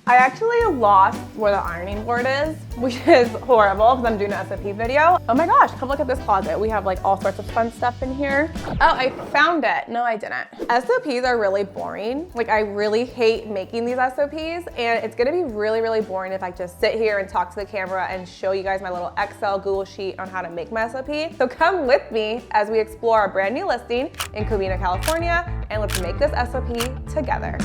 I actually lost where the ironing board is, which is horrible because I'm doing an SOP video. Oh my gosh, come look at this closet. We have like all sorts of fun stuff in here. Oh, I found it. No, I didn't. SOPs are really boring. Like I really hate making these SOPs, and it's gonna be really, really boring if I just sit here and talk to the camera and show you guys my little Excel Google sheet on how to make my SOP. So come with me as we explore our brand new listing in Covina, California, and let's make this SOP together.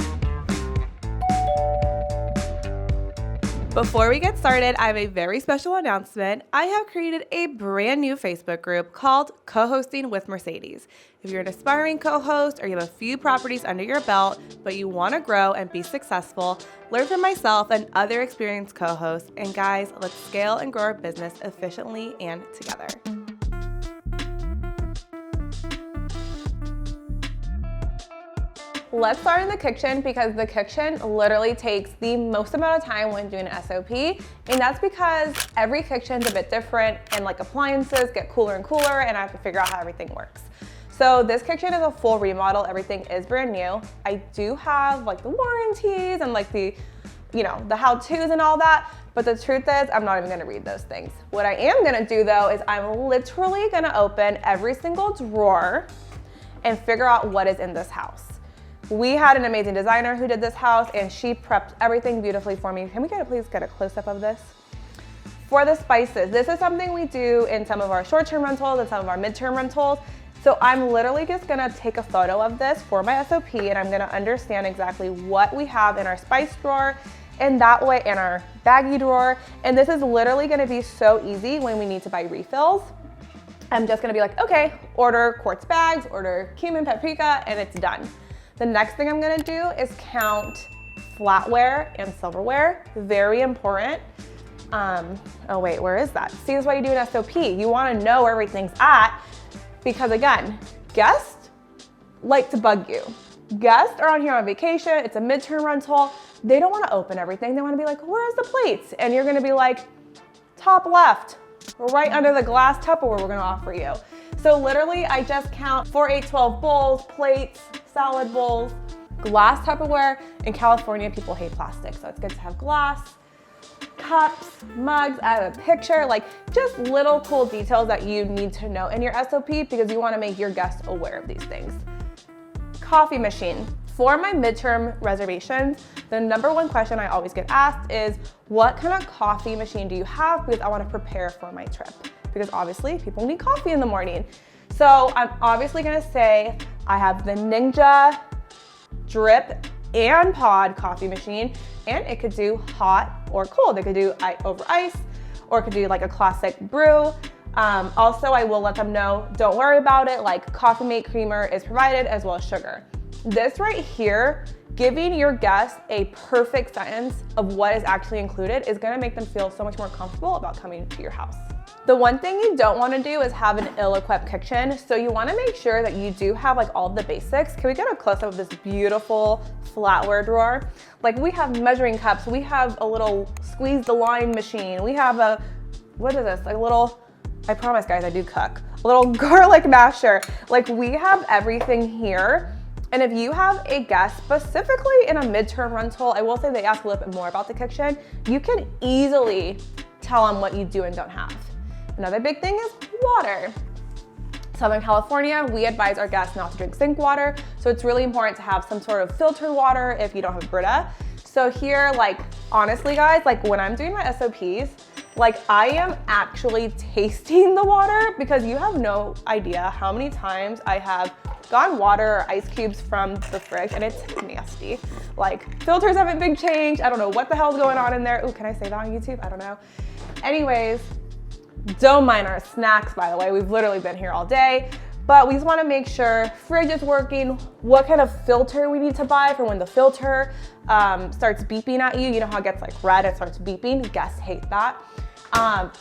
Before we get started, I have a very special announcement. I have created a brand new Facebook group called Co-Hosting with Mercedes. If you're an aspiring co-host or you have a few properties under your belt, but you want to grow and be successful, learn from myself and other experienced co-hosts. And guys, let's scale and grow our business efficiently and together. Let's start in the kitchen because the kitchen literally takes the most amount of time when doing an SOP, and that's because every kitchen's a bit different and like appliances get cooler and cooler and I have to figure out how everything works. So this kitchen is a full remodel, everything is brand new. I do have like the warranties and like the, you know, the how-tos and all that, but the truth is I'm not even gonna read those things. What I am gonna do though is I'm literally gonna open every single drawer and figure out what is in this house. We had an amazing designer who did this house and she prepped everything beautifully for me. Can we please get a close-up of this? For the spices, this is something we do in some of our short-term rentals and some of our mid-term rentals. So I'm literally just gonna take a photo of this for my SOP and I'm gonna understand exactly what we have in our spice drawer and that way in our baggie drawer. And this is literally gonna be so easy when we need to buy refills. I'm just gonna be like, okay, order quartz bags, order cumin, paprika, and it's done. The next thing I'm gonna do is count flatware and silverware, very important. Oh wait, where is that? See, this is why you do an SOP. You wanna know where everything's at because again, guests like to bug you. Guests are on here on vacation, it's a midterm rental. They don't wanna open everything. They wanna be like, where's the plates? And you're gonna be like, top left, right under the glass Tupperware we're gonna offer you. So literally I just count 4, 8, 12 bowls, plates, salad bowls, glass Tupperware. In California, people hate plastic, so it's good to have glass, cups, mugs. I have a picture, like just little cool details that you need to know in your SOP because you wanna make your guests aware of these things. Coffee machine. For my midterm reservations, the number one question I always get asked is, what kind of coffee machine do you have? Because I wanna prepare for my trip. Because obviously people need coffee in the morning. So I'm obviously gonna say I have the Ninja drip and pod coffee machine, and it could do hot or cold. It could do over ice, or it could do like a classic brew. Also, I will let them know, don't worry about it, like Coffee Mate creamer is provided as well as sugar. This right here, giving your guests a perfect sentence of what is actually included is gonna make them feel so much more comfortable about coming to your house. The one thing you don't want to do is have an ill-equipped kitchen. So you want to make sure that you do have like all of the basics. Can we get a close-up of this beautiful flatware drawer? Like we have measuring cups, we have a little squeeze the lime machine, we have a, what is this? Like a little, I promise guys, I do cook. A little garlic masher. Like we have everything here. And if you have a guest specifically in a midterm rental, I will say they ask a little bit more about the kitchen, you can easily tell them what you do and don't have. Another big thing is water. Southern California, we advise our guests not to drink sink water, so it's really important to have some sort of filtered water if you don't have Brita. So here, like honestly guys, like when I'm doing my SOPs, like I am actually tasting the water because you have no idea how many times I have gotten water or ice cubes from the fridge and it's nasty. Like filters haven't been changed. I don't know what the hell's going on in there. Ooh, can I say that on YouTube? I don't know. Anyways, don't mind our snacks, by the way. We've literally been here all day, but we just wanna make sure fridge is working, what kind of filter we need to buy for when the filter starts beeping at you. You know how it gets like red and starts beeping? Guests hate that.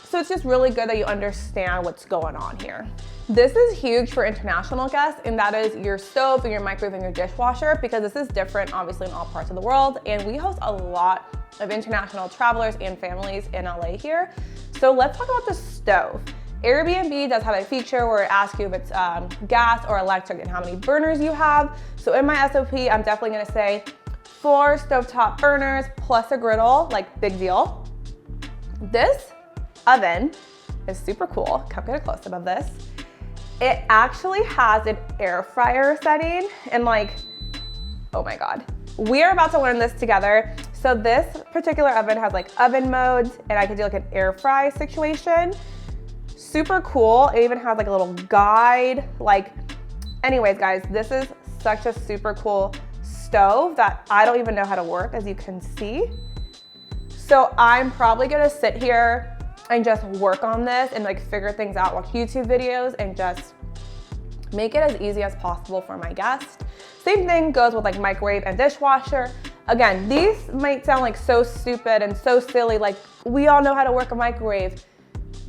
So it's just really good that you understand what's going on here. This is huge for international guests, and that is your stove and your microwave and your dishwasher, because this is different obviously in all parts of the world. And we host a lot of international travelers and families in LA here. So let's talk about the stove. Airbnb does have a feature where it asks you if it's gas or electric and how many burners you have. So in my SOP, I'm definitely gonna say 4 stovetop burners plus a griddle, like big deal. This oven is super cool. Come get a close-up of this. It actually has an air fryer setting and like, oh my God. We are about to learn this together. So this particular oven has like oven modes and I can do like an air fry situation. Super cool. It even has like a little guide. Like, anyways, guys, this is such a super cool stove that I don't even know how to work, as you can see. So I'm probably gonna sit here and just work on this and like figure things out, watch YouTube videos and just make it as easy as possible for my guests. Same thing goes with like microwave and dishwasher. Again, these might sound like so stupid and so silly, like we all know how to work a microwave.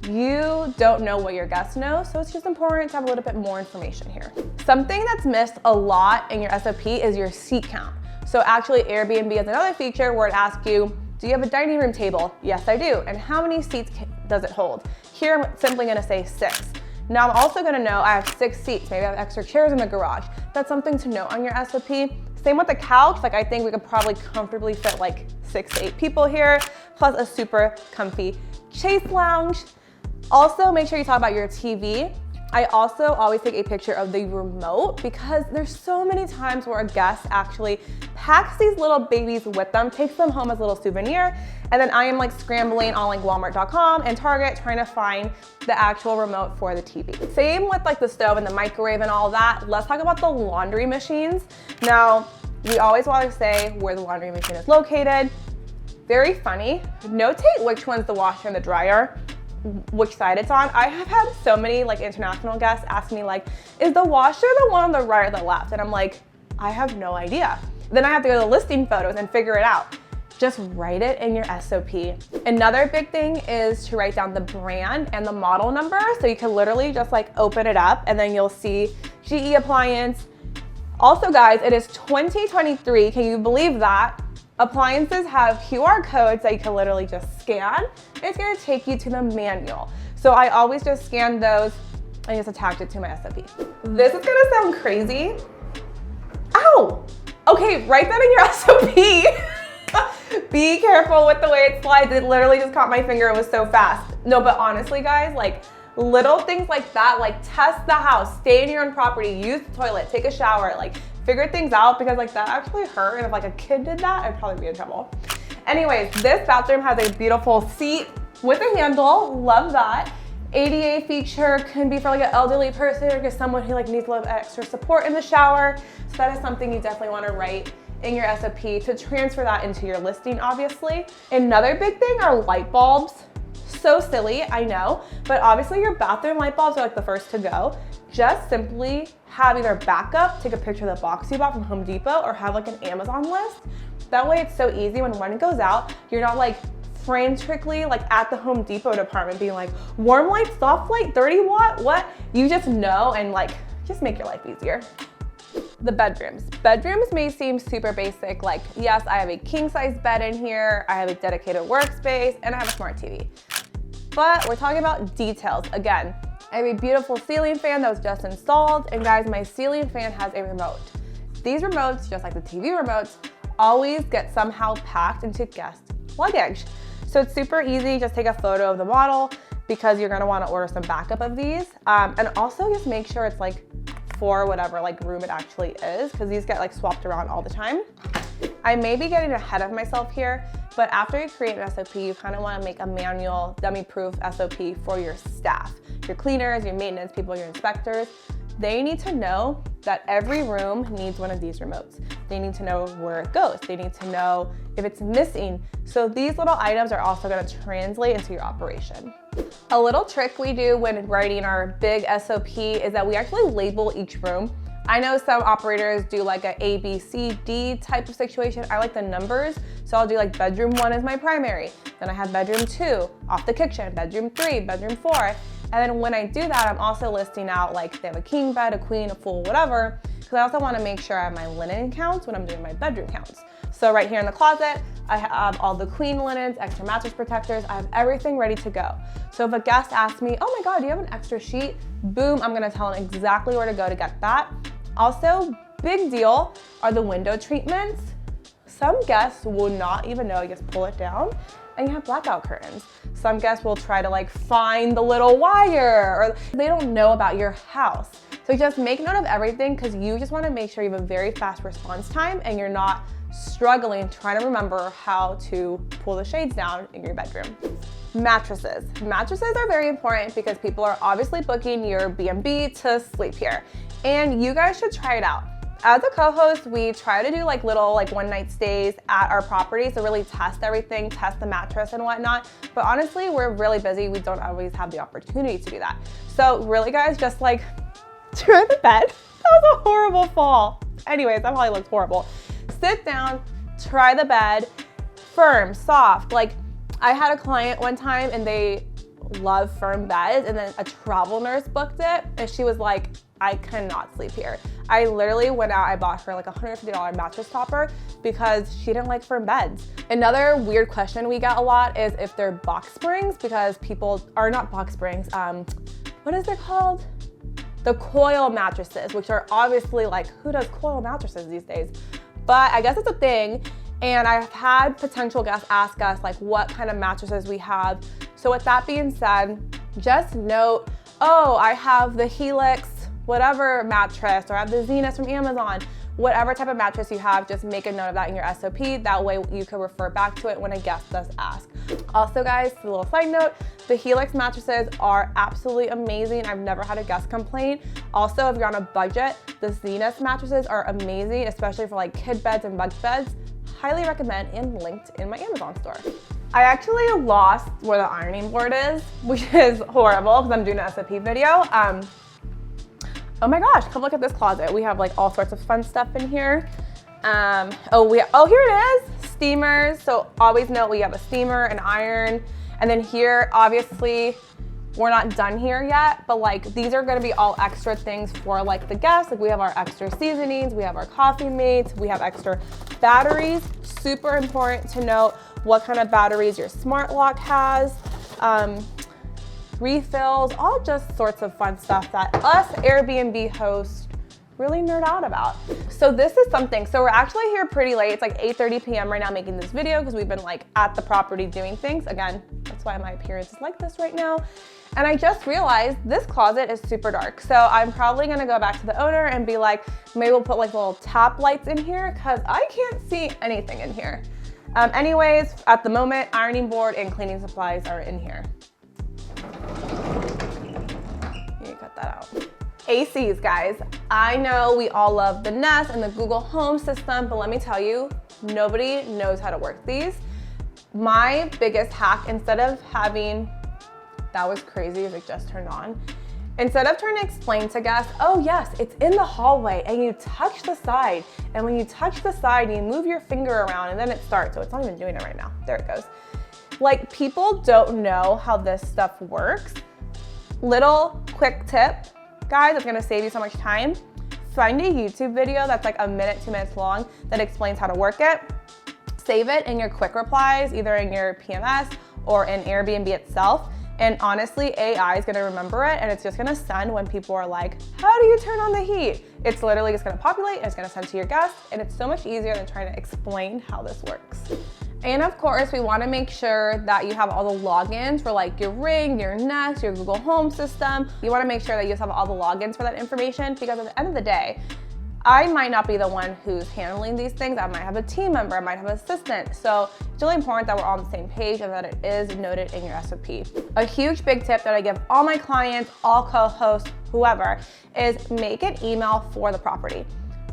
You don't know what your guests know, so it's just important to have a little bit more information here. Something that's missed a lot in your SOP is your seat count. So actually Airbnb has another feature where it asks you, do you have a dining room table? Yes, I do. And how many seats does it hold? Here, I'm simply gonna say 6. Now I'm also gonna know I have 6 seats. Maybe I have extra chairs in the garage. That's something to note on your SOP. Same with the couch. Like I think we could probably comfortably fit like 6 to 8 people here, plus a super comfy chase lounge. Also, make sure you talk about your TV. I also always take a picture of the remote because there's so many times where a guest actually packs these little babies with them, takes them home as a little souvenir, and then I am like scrambling on like Walmart.com and Target trying to find the actual remote for the TV. Same with like the stove and the microwave and all that. Let's talk about the laundry machines. Now, we always want to say where the laundry machine is located. Very funny. Notate which one's the washer and the dryer, which side it's on. I have had so many like international guests ask me like, is the washer the one on the right or the left? And I'm like, I have no idea. Then I have to go to the listing photos and figure it out. Just write it in your SOP. Another big thing is to write down the brand and the model number. So you can literally just like open it up and then you'll see GE appliance. Also guys, it is 2023. Can you believe that? Appliances have QR codes that you can literally just scan. It's gonna take you to the manual. So I always just scan those and just attach it to my SOP. This is gonna sound crazy. Ow! Okay, write that in your SOP. Be careful with the way it slides. It literally just caught my finger. It was so fast. No, but honestly guys, like little things like that, like test the house, stay in your own property, use the toilet, take a shower, like figure things out because like that actually hurt. And if like a kid did that, I'd probably be in trouble. Anyways, this bathroom has a beautiful seat with a handle. Love that. ADA feature can be for like an elderly person or just someone who like needs a little extra support in the shower. So that is something you definitely want to write in your SOP to transfer that into your listing, obviously. Another big thing are light bulbs. So silly, I know, but obviously your bathroom light bulbs are like the first to go. Just simply have either backup, take a picture of the box you bought from Home Depot, or have like an Amazon list. That way it's so easy when one goes out, you're not like frantically like at the Home Depot department being like, warm light, soft light, 30 watt, what? You just know and like, just make your life easier. The bedrooms. Bedrooms may seem super basic, like yes, I have a king size bed in here, I have a dedicated workspace, and I have a smart TV. But we're talking about details. Again, I have a beautiful ceiling fan that was just installed, and guys, my ceiling fan has a remote. These remotes, just like the TV remotes, always get somehow packed into guest luggage. So it's super easy, just take a photo of the model because you're gonna wanna order some backup of these. And also just make sure it's like for whatever like room it actually is, because these get like swapped around all the time. I may be getting ahead of myself here, but after you create an SOP, you kind of want to make a manual, dummy-proof SOP for your staff, your cleaners, your maintenance people, your inspectors. They need to know that every room needs one of these remotes. They need to know where it goes. They need to know if it's missing. So these little items are also going to translate into your operation. A little trick we do when writing our big SOP is that we actually label each room. I know some operators do like a A, B, C, D type of situation. I like the numbers. So I'll do like bedroom 1 is my primary. Then I have bedroom 2, off the kitchen, bedroom 3, bedroom 4. And then when I do that, I'm also listing out like if they have a king bed, a queen, a full, whatever, because I also want to make sure I have my linen counts when I'm doing my bedroom counts. So right here in the closet, I have all the queen linens, extra mattress protectors. I have everything ready to go. So if a guest asks me, oh my God, do you have an extra sheet? Boom, I'm going to tell them exactly where to go to get that. Also, big deal are the window treatments. Some guests will not even know, you just pull it down and you have blackout curtains. Some guests will try to like find the little wire, or they don't know about your house. So just make note of everything, because you just want to make sure you have a very fast response time and you're not struggling trying to remember how to pull the shades down in your bedroom. Mattresses. Mattresses are very important because people are obviously booking your B&B to sleep here, and you guys should try it out. As a co-host, we try to do like little like one-night stays at our properties to really test everything, test the mattress and whatnot. But honestly, we're really busy. We don't always have the opportunity to do that. So really guys, just like try the bed. That was a horrible fall. Anyways, that probably looks horrible. Sit down, try the bed, firm, soft. Like I had a client one time and they love firm beds, and then a travel nurse booked it and she was like, I cannot sleep here. I literally went out, I bought her like a $150 mattress topper because she didn't like firm beds. Another weird question we get a lot is if they're box springs, because people are not box springs, what is it called? The coil mattresses, which are obviously like, who does coil mattresses these days? But I guess it's a thing. And I've had potential guests ask us like what kind of mattresses we have. So with that being said, just note, oh, I have the Helix, whatever mattress, or I have the Zenith from Amazon. Whatever type of mattress you have, just make a note of that in your SOP. That way you can refer back to it when a guest does ask. Also guys, a little side note, the Helix mattresses are absolutely amazing. I've never had a guest complain. Also, if you're on a budget, the Zenith mattresses are amazing, especially for like kid beds and bunk beds. Highly recommend, and linked in my Amazon store. I actually lost where the ironing board is, which is horrible because I'm doing an SOP video. Oh my gosh, come look at this closet. We have like all sorts of fun stuff in here. Oh, here it is, steamers. So always note we have a steamer, an iron, and then here, obviously, we're not done here yet, but like these are gonna be all extra things for like the guests. Like we have our extra seasonings, we have our coffee mates, we have extra batteries. Super important to note what kind of batteries your smart lock has. Refills, all just sorts of fun stuff that us Airbnb hosts really nerd out about. So this is something, so we're actually here pretty late. It's like 8:30 p.m. right now making this video because we've been like at the property doing things. Again, that's why my appearance is like this right now. And I just realized this closet is super dark. So I'm probably gonna go back to the owner and be like, maybe we'll put like little tap lights in here because I can't see anything in here. Anyways, at the moment, ironing board and cleaning supplies are in here. You need to cut that out. ACs, guys. I know we all love the Nest and the Google Home system, but let me tell you, nobody knows how to work these. My biggest hack, instead of having, that was crazy if it just turned on. Instead of trying to explain to guests, oh yes, it's in the hallway and you touch the side. And when you touch the side, you move your finger around and then it starts. So it's not even doing it right now. There it goes. Like people don't know how this stuff works. Little quick tip, guys, it's gonna save you so much time. Find a YouTube video that's like a minute, 2 minutes long that explains how to work it. Save it in your quick replies, either in your PMS or in Airbnb itself. And honestly, AI is gonna remember it and it's just gonna send when people are like, how do you turn on the heat? It's literally just gonna populate and it's gonna send to your guests, and it's so much easier than trying to explain how this works. And of course, we wanna make sure that you have all the logins for like your Ring, your Nest, your Google Home system. You wanna make sure that you just have all the logins for that information, because at the end of the day, I might not be the one who's handling these things. I might have a team member, I might have an assistant. So it's really important that we're all on the same page and that it is noted in your SOP. A huge big tip that I give all my clients, all co-hosts, whoever, is make an email for the property.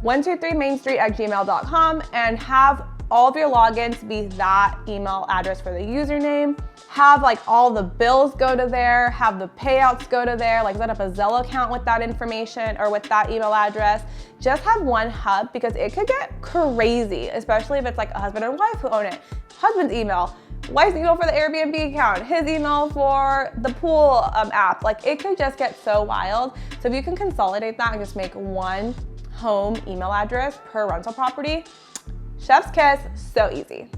123mainstreet@gmail.com, and have all of your logins be that email address for the username. Have like all the bills go to there, have the payouts go to there, like set up a Zelle account with that information or with that email address. Just have one hub, because it could get crazy, especially if it's like a husband and wife who own it. Husband's email, wife's email for the Airbnb account, his email for the pool app. Like it could just get so wild. So if you can consolidate that and just make one home email address per rental property, chef's kiss, so easy.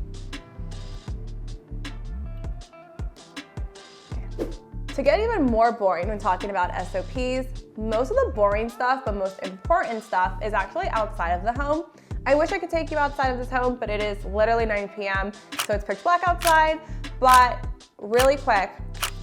To get even more boring when talking about SOPs, most of the boring stuff, but most important stuff, is actually outside of the home. I wish I could take you outside of this home, but it is literally 9 p.m., so it's pitch black outside. But really quick,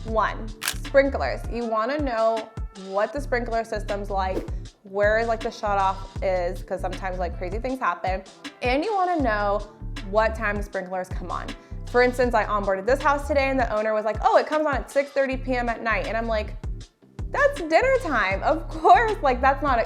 1, sprinklers. You wanna know what the sprinkler system's like, where like the shut off is, because sometimes like crazy things happen. And you wanna know what time the sprinklers come on. For instance, I onboarded this house today and the owner was like, oh, it comes on at 6:30 p.m. at night. And I'm like, that's dinner time, of course. Like that's not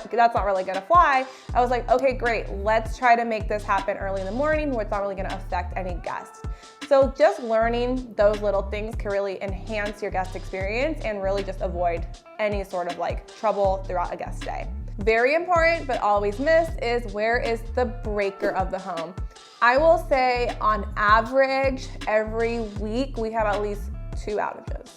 really gonna fly. I was like, okay, great. Let's try to make this happen early in the morning where it's not really gonna affect any guests. So just learning those little things can really enhance your guest experience and really just avoid any sort of like trouble throughout a guest day. Very important, but always missed is where is the breaker of the home? I will say on average, every week we have at least 2 outages.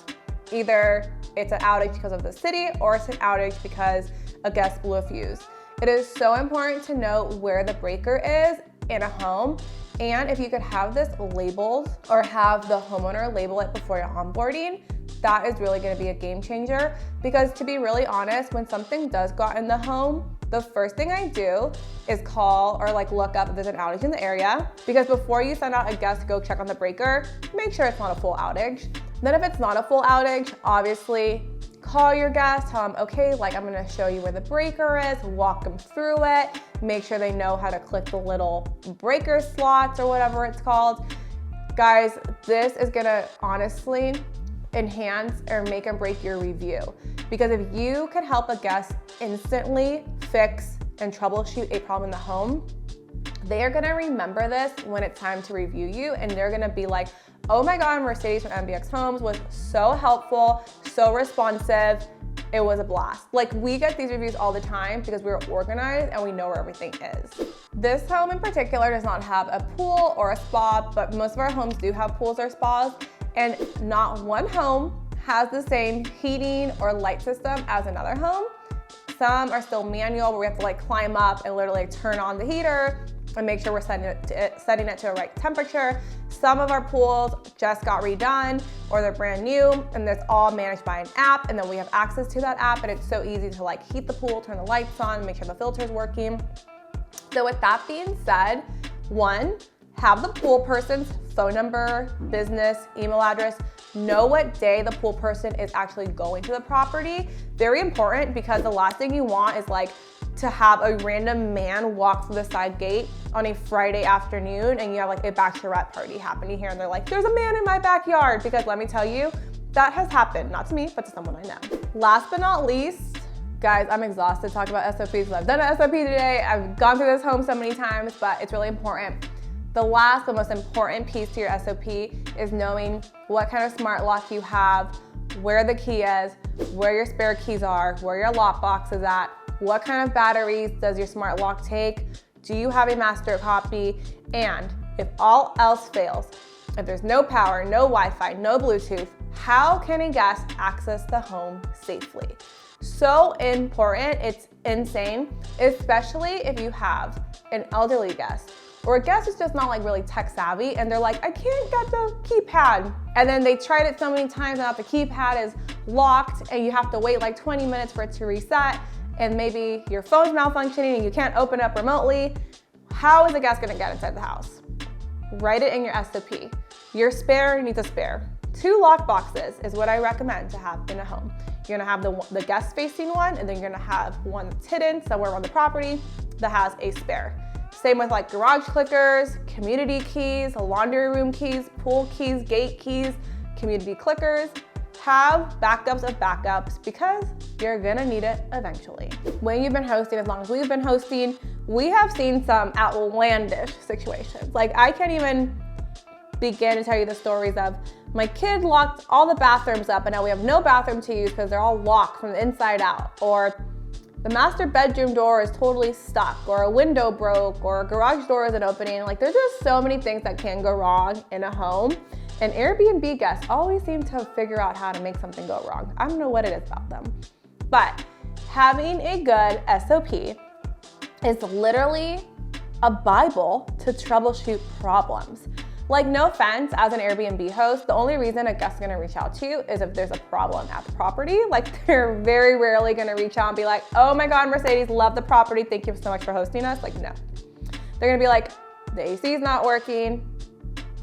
Either it's an outage because of the city or it's an outage because a guest blew a fuse. It is so important to know where the breaker is in a home. And if you could have this labeled or have the homeowner label it before you're onboarding, that is really gonna be a game changer. Because to be really honest, when something does go out in the home, the first thing I do is call or like look up if there's an outage in the area. Because before you send out a guest to go check on the breaker, make sure it's not a full outage. Then if it's not a full outage, obviously call your guest, tell them, okay, like I'm gonna show you where the breaker is, walk them through it, make sure they know how to click the little breaker slots or whatever it's called. Guys, this is gonna honestly enhance or make and break your review. Because if you could help a guest instantly fix and troubleshoot a problem in the home, they are gonna remember this when it's time to review you, and they're gonna be like, oh my God, Mercedes from MBX Homes was so helpful, so responsive, it was a blast. Like we get these reviews all the time because we're organized and we know where everything is. This home in particular does not have a pool or a spa, but most of our homes do have pools or spas, and not one home has the same heating or light system as another home. Some are still manual where we have to like climb up and literally turn on the heater and make sure we're setting it to the right temperature. Some of our pools just got redone or they're brand new and it's all managed by an app, and then we have access to that app, and it's so easy to like heat the pool, turn the lights on, make sure the filter's working. So with that being said, 1, have the pool person's phone number, business, email address, know what day the pool person is actually going to the property. Very important, because the last thing you want is like to have a random man walk through the side gate on a Friday afternoon and you have like a bachelorette party happening here and they're like, there's a man in my backyard. Because let me tell you, that has happened, not to me, but to someone I know. Last but not least, guys, I'm exhausted talking about SOPs. I've done an SOP today. I've gone through this home so many times, but it's really important. The last, the most important piece to your SOP is knowing what kind of smart lock you have, where the key is, where your spare keys are, where your lock box is at, what kind of batteries does your smart lock take, do you have a master copy, and if all else fails, if there's no power, no Wi-Fi, no Bluetooth, how can a guest access the home safely? So important, it's insane, especially if you have an elderly guest or a guest who's just not like really tech savvy and they're like, I can't get the keypad. And then they tried it so many times and now the keypad is locked and you have to wait like 20 minutes for it to reset, and maybe your phone's malfunctioning and you can't open it up remotely. How is the guest gonna get inside the house? Write it in your SOP. Your spare needs a spare. 2 lock boxes is what I recommend to have in a home. You're gonna have the guest facing one, and then you're gonna have one that's hidden somewhere on the property that has a spare. Same with like garage clickers, community keys, laundry room keys, pool keys, gate keys, community clickers. Have backups of backups because you're gonna need it eventually. When you've been hosting, as long as we've been hosting, we have seen some outlandish situations. Like I can't even begin to tell you the stories of my kid locked all the bathrooms up and now we have no bathroom to use because they're all locked from the inside out, or the master bedroom door is totally stuck, or a window broke, or a garage door isn't opening. Like there's just so many things that can go wrong in a home. And Airbnb guests always seem to figure out how to make something go wrong. I don't know what it is about them. But having a good SOP is literally a Bible to troubleshoot problems. Like no offense, as an Airbnb host, the only reason a guest is gonna reach out to you is if there's a problem at the property. Like they're very rarely gonna reach out and be like, oh my God, Mercedes, love the property. Thank you so much for hosting us. Like no. They're gonna be like, the AC is not working.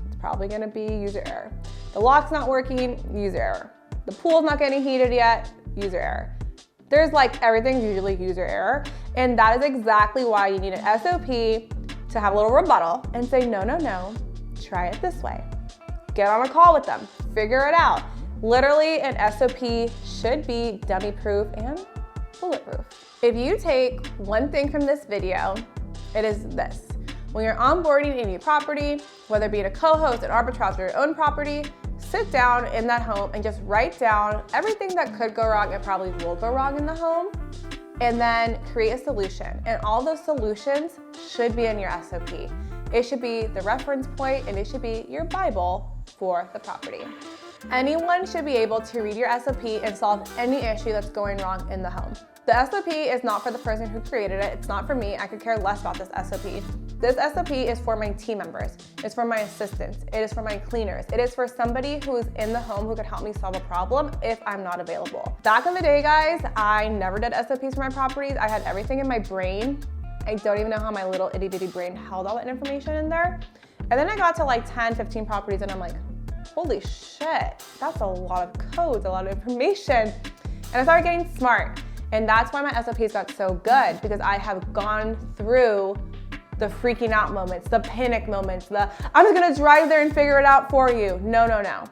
It's probably gonna be user error. The lock's not working, user error. The pool's not getting heated yet, user error. There's like, everything's usually user error. And that is exactly why you need an SOP to have a little rebuttal and say, no, no, no, try it this way. Get on a call with them, figure it out. Literally, an SOP should be dummy-proof and bulletproof. If you take one thing from this video, it is this. When you're onboarding a new property, whether it be a co-host, an arbitrage, or your own property, sit down in that home and just write down everything that could go wrong and probably will go wrong in the home, and then create a solution. And all those solutions should be in your SOP. It should be the reference point, and it should be your Bible for the property. Anyone should be able to read your SOP and solve any issue that's going wrong in the home. The SOP is not for the person who created it. It's not for me. I could care less about this SOP. This SOP is for my team members. It's for my assistants. It is for my cleaners. It is for somebody who's in the home who could help me solve a problem if I'm not available. Back in the day, guys, I never did SOPs for my properties. I had everything in my brain. I don't even know how my little itty bitty brain held all that information in there. And then I got to like 10, 15 properties and I'm like, holy shit, that's a lot of codes, a lot of information. And I started getting smart. And that's why my SOPs got so good, because I have gone through the freaking out moments, the panic moments, I'm just gonna drive there and figure it out for you. No, no, no.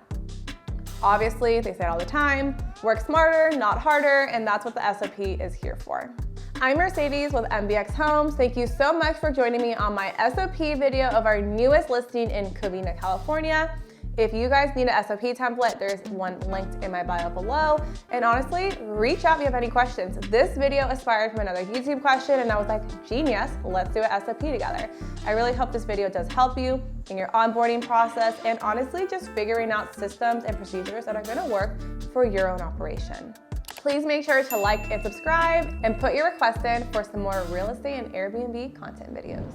Obviously, they say it all the time, work smarter, not harder, and that's what the SOP is here for. I'm Mercedes with MBX Homes. Thank you so much for joining me on my SOP video of our newest listing in Covina, California. If you guys need a SOP template, there's one linked in my bio below. And honestly, reach out if you have any questions. This video inspired from another YouTube question and I was like, genius, let's do an SOP together. I really hope this video does help you in your onboarding process and honestly just figuring out systems and procedures that are gonna work for your own operation. Please make sure to like and subscribe and put your request in for some more real estate and Airbnb content videos.